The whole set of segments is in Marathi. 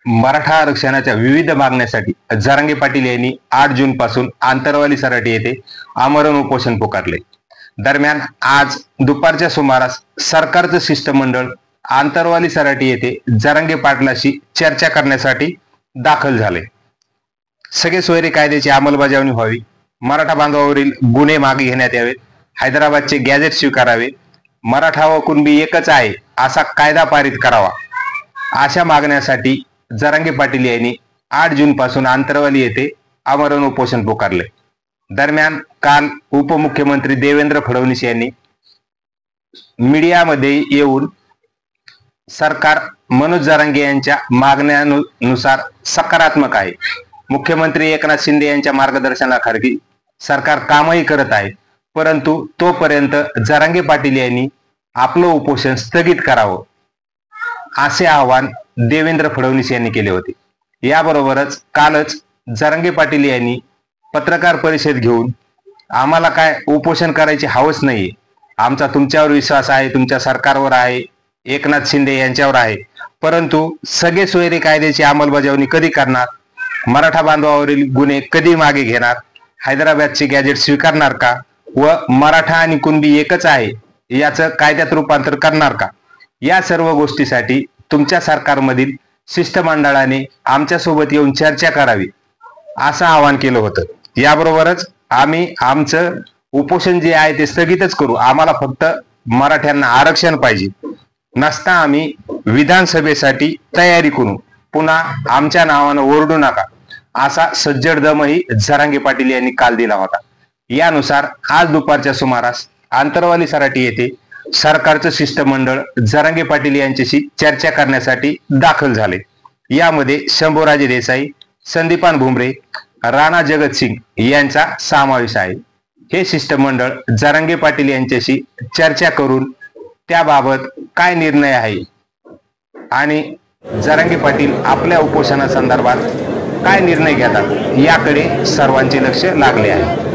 मराठा आरक्षणाच्या विविध मागण्यासाठी जरांगे पाटील यांनी 8 जून पासून आंतरवाली सराटी येथे आमरण उपोषण पुकारले। दरम्यान आज दुपारच्या सुमारास सरकारचं शिष्टमंडळ आंतरवाली सराटी येथे जरांगे पाटलाशी चर्चा करण्यासाठी दाखल झाले। सगळे सोयरे कायद्याची अंमलबजावणी व्हावी, मराठा बांधवावरील गुन्हे मागे घेण्यात यावेत, हैदराबादचे गॅझेट स्वीकारावे, मराठा व कुणबी एकच आहे असा कायदा पारित करावा, अशा मागण्यासाठी जरांगे पाटील यांनी 8 जून पासून आंतरवाली येथे आमरण उपोषण पुकारले। दरम्यान काल उपमुख्यमंत्री देवेंद्र फडणवीस यांनी मीडियामध्ये येऊन सरकार मनोज जरांगे यांच्या मागण्यानुसार सकारात्मक आहे, मुख्यमंत्री एकनाथ शिंदे यांच्या मार्गदर्शनाखाली सरकार कामही करत आहे, परंतु तोपर्यंत जरांगे पाटील यांनी आपलं उपोषण स्थगित करावं असे आवाहन देवेंद्र फडणवीस यांनी केले होते। याबरोबरच कालच जरांगे पाटील यांनी पत्रकार परिषद घेऊन आम्हाला काय उपोषण करायची हवस नाहीये, आमचा तुमच्यावर विश्वास आहे, तुमच्या सरकारवर आहे, एकनाथ शिंदे यांच्यावर आहे, परंतु सगळे सोयरे कायद्याची अंमलबजावणी कधी करणार, मराठा बांधवावरील गुन्हे कधी मागे घेणार, हैदराबादचे गॅजेट स्वीकारणार का व मराठा आणि कुणबी एकच आहे याचं कायद्यात रूपांतर करणार का, या सर्व गोष्टीसाठी तुमच्या सरकारमधील शिष्टमंडळाने आमच्यासोबत येऊन चर्चा करावी असं आवाहन केलं होतं। याबरोबरच आम्ही आमचं उपोषण जे आहे ते स्थगितच करू, आम्हाला फक्त मराठ्यांना आरक्षण पाहिजे, नसता आम्ही विधानसभेसाठी तयारी करू, पुन्हा आमच्या नावानं ओरडू नका असा सज्जड दमही जरांगे पाटील यांनी काल दिला होता। यानुसार आज दुपारच्या सुमारास आंतरवाली सराटी येथे सरकारचं शिष्टमंडळ जरांगे पाटील यांच्याशी चर्चा करण्यासाठी दाखल झाले। यामध्ये शंभूराजे देसाई, संदीपान भुमरे, राणा जगतसिंग यांचा समावेश आहे। हे शिष्टमंडळ जरांगे पाटील यांच्याशी चर्चा करून त्याबाबत काय निर्णय आहे आणि जरांगे पाटील आपल्या उपोषणासंदर्भात काय निर्णय घेतात याकडे सर्वांचे लक्ष लागले आहे।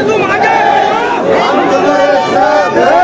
तुम आगे बढ़ो, हम तुम्हारे साथ हैं।